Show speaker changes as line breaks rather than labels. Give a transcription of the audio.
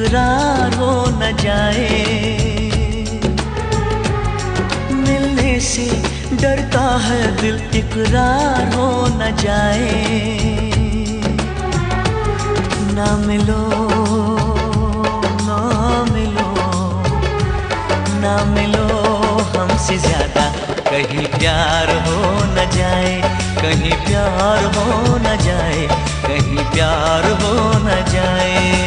इकरार हो न जाए। मिलने से डरता है दिल, इकरार हो न जाए। ना मिलो ना मिलो ना मिलो हमसे ज्यादा, कहीं प्यार हो न जाए, कहीं प्यार हो न जाए, कहीं प्यार हो न जाए।